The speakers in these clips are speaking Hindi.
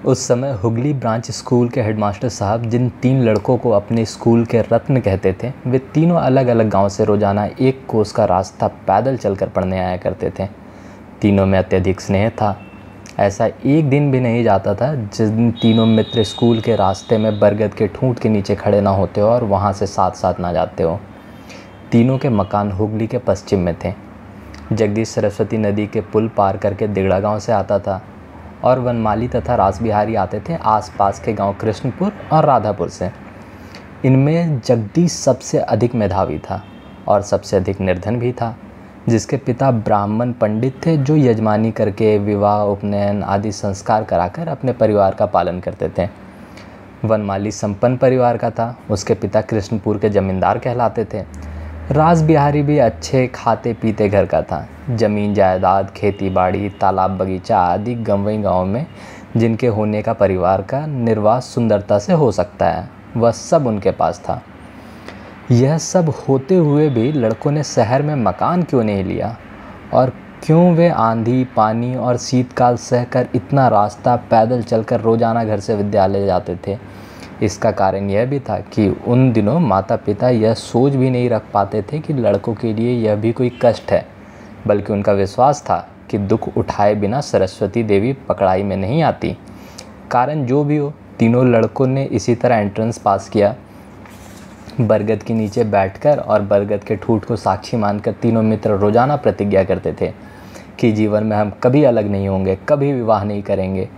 उस समय हुगली ब्रांच स्कूल के हेडमास्टर साहब जिन 3 लड़कों को अपने स्कूल के रत्न कहते थे, वे तीनों अलग अलग गांव से रोजाना 1 कोस का रास्ता पैदल चलकर पढ़ने आया करते थे। तीनों में अत्यधिक स्नेह था। ऐसा एक दिन भी नहीं जाता था जिस दिन तीनों मित्र स्कूल के रास्ते में बरगद के ठूंठ के नीचे खड़े ना होते हो और वहाँ से साथ साथ ना जाते हो। तीनों के मकान हुगली के पश्चिम में थे। जगदीश सरस्वती नदी के पुल पार करके दिगड़ा गांव से आता था और वनमाली तथा रासबिहारी आते थे आसपास के गांव कृष्णपुर और राधापुर से। इनमें जगदीश सबसे अधिक मेधावी था और सबसे अधिक निर्धन भी था, जिसके पिता ब्राह्मण पंडित थे जो यजमानी करके विवाह, उपनयन आदि संस्कार कराकर अपने परिवार का पालन करते थे। वनमाली संपन्न परिवार का था। उसके पिता कृष्णपुर के जमींदार कहलाते थे। रासबिहारी भी अच्छे खाते पीते घर का था। जमीन जायदाद, खेती बाड़ी, तालाब बगीचा आदि गंवई गांव में जिनके होने का परिवार का निर्वाह सुंदरता से हो सकता है, वह सब उनके पास था। यह सब होते हुए भी लड़कों ने शहर में मकान क्यों नहीं लिया और क्यों वे आंधी, पानी और शीतकाल सहकर इतना रास्ता पैदल चलकर रोजाना घर से विद्यालय जाते थे? इसका कारण यह भी था कि उन दिनों माता पिता यह सोच भी नहीं रख पाते थे कि लड़कों के लिए यह भी कोई कष्ट है, बल्कि उनका विश्वास था कि दुख उठाए बिना सरस्वती देवी पकड़ाई में नहीं आती। कारण जो भी हो, तीनों लड़कों ने इसी तरह एंट्रेंस पास किया। बरगद के नीचे बैठकर और बरगद के ठूठ को साक्षी मानकर तीनों मित्र रोजाना प्रतिज्ञा करते थे कि जीवन में हम कभी अलग नहीं होंगे, कभी विवाह नहीं करेंगे,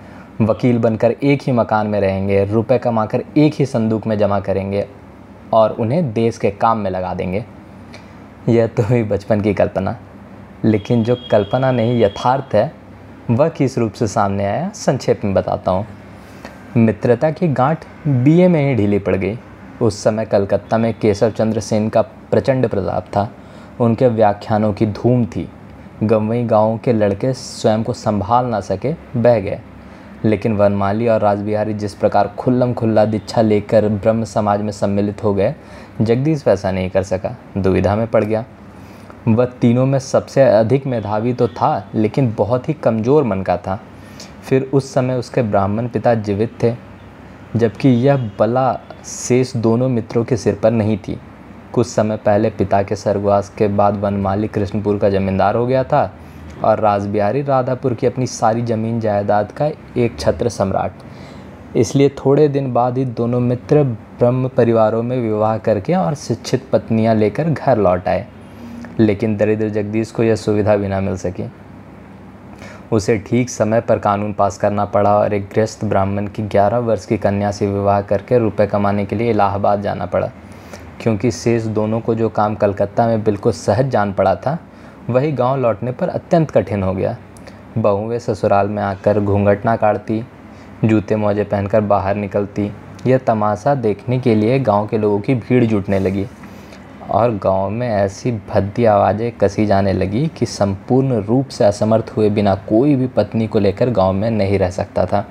वकील बनकर एक ही मकान में रहेंगे, रुपए कमाकर एक ही संदूक में जमा करेंगे और उन्हें देश के काम में लगा देंगे। यह तो हुई बचपन की कल्पना, लेकिन जो कल्पना नहीं यथार्थ है वह किस रूप से सामने आया, संक्षेप में बताता हूँ। मित्रता की गांठ बीए में ही ढीली पड़ गई। उस समय कलकत्ता में केशव चंद्र सेन का प्रचंड प्रताप था। उनके व्याख्यानों की धूम थी। गंवई गाँव के लड़के स्वयं को संभाल ना सके, बह गए। लेकिन वनमाली और रासबिहारी जिस प्रकार खुल्लम खुल्ला दीक्षा लेकर ब्रह्म समाज में सम्मिलित हो गए, जगदीश वैसा नहीं कर सका, दुविधा में पड़ गया। वह तीनों में सबसे अधिक मेधावी तो था, लेकिन बहुत ही कमज़ोर मन का था। फिर उस समय उसके ब्राह्मण पिता जीवित थे, जबकि यह बला शेष दोनों मित्रों के सिर पर नहीं थी। कुछ समय पहले पिता के स्वर्गवास के बाद वनमाली कृष्णपुर का जमींदार हो गया था और रासबिहारी राधापुर की अपनी सारी जमीन जायदाद का एक छत्र सम्राट। इसलिए थोड़े दिन बाद ही दोनों मित्र ब्रह्म परिवारों में विवाह करके और शिक्षित पत्नियां लेकर घर लौट आए। लेकिन दरिद्र जगदीश को यह सुविधा भी ना मिल सकी। उसे ठीक समय पर कानून पास करना पड़ा और एक गृहस्थ ब्राह्मण की 11 वर्ष की कन्या से विवाह करके रुपए कमाने के लिए इलाहाबाद जाना पड़ा। क्योंकि शेष दोनों को जो काम कलकत्ता में बिल्कुल सहज जान पड़ा था, वही गांव लौटने पर अत्यंत कठिन हो गया। बहुएं ससुराल में आकर घूंघट ना काटती, जूते मोजे पहनकर बाहर निकलती। यह तमाशा देखने के लिए गांव के लोगों की भीड़ जुटने लगी और गांव में ऐसी भद्दी आवाज़ें कसी जाने लगी कि संपूर्ण रूप से असमर्थ हुए बिना कोई भी पत्नी को लेकर गांव में नहीं रह सकता था।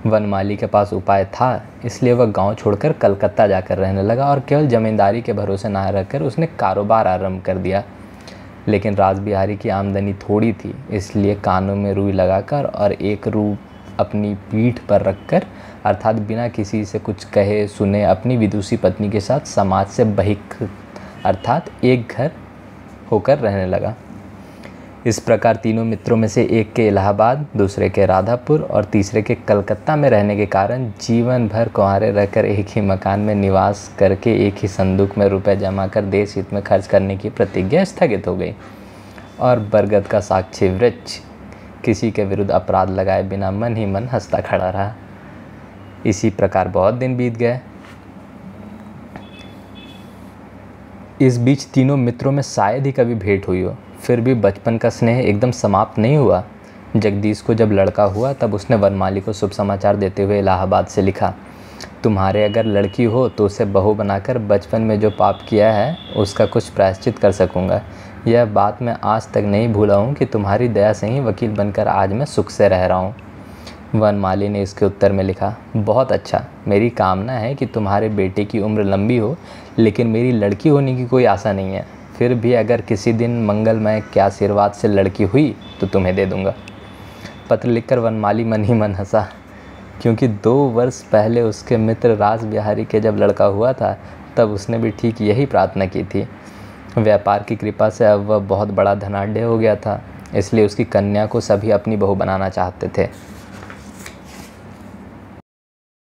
वनमाली के पास उपाय था, इसलिए वह गांव छोड़कर कलकत्ता जाकर रहने लगा और केवल जमींदारी के भरोसे ना रहकर उसने कारोबार आरंभ कर दिया। लेकिन रासबिहारी की आमदनी थोड़ी थी, इसलिए कानों में रुई लगाकर और एक रू अपनी पीठ पर रखकर, अर्थात बिना किसी से कुछ कहे सुने, अपनी विदुषी पत्नी के साथ समाज से बहिष्कृत अर्थात एक घर होकर रहने लगा। इस प्रकार तीनों मित्रों में से एक के इलाहाबाद, दूसरे के राधापुर और तीसरे के कलकत्ता में रहने के कारण जीवन भर कुंवारे रहकर एक ही मकान में निवास करके एक ही संदूक में रुपए जमा कर देश हित में खर्च करने की प्रतिज्ञा स्थगित हो गई और बरगद का साक्षी वृक्ष किसी के विरुद्ध अपराध लगाए बिना मन ही मन हंसता खड़ा रहा। इसी प्रकार बहुत दिन बीत गए। इस बीच तीनों मित्रों में शायद ही कभी भेंट हुई हो, फिर भी बचपन का स्नेह एकदम समाप्त नहीं हुआ। जगदीश को जब लड़का हुआ तब उसने वनमाली को शुभ समाचार देते हुए इलाहाबाद से लिखा, तुम्हारे अगर लड़की हो तो उसे बहू बनाकर बचपन में जो पाप किया है उसका कुछ प्रायश्चित कर सकूँगा। यह बात मैं आज तक नहीं भूला हूँ कि तुम्हारी दया से ही वकील बनकर आज मैं सुख से रह रहा हूँ। वनमाली ने इसके उत्तर में लिखा, बहुत अच्छा, मेरी कामना है कि तुम्हारे बेटे की उम्र लंबी हो, लेकिन मेरी लड़की होने की कोई आशा नहीं है। फिर भी अगर किसी दिन मंगलमय के आशीर्वाद से लड़की हुई तो तुम्हें दे दूंगा। पत्र लिखकर वनमाली मन ही मन हंसा। क्योंकि 2 वर्ष पहले उसके मित्र रास बिहारी के जब लड़का हुआ था तब उसने भी ठीक यही प्रार्थना की थी। व्यापार की कृपा से अब वह बहुत बड़ा धनाढ्य हो गया था, इसलिए उसकी कन्या को सभी अपनी बहू बनाना चाहते थे।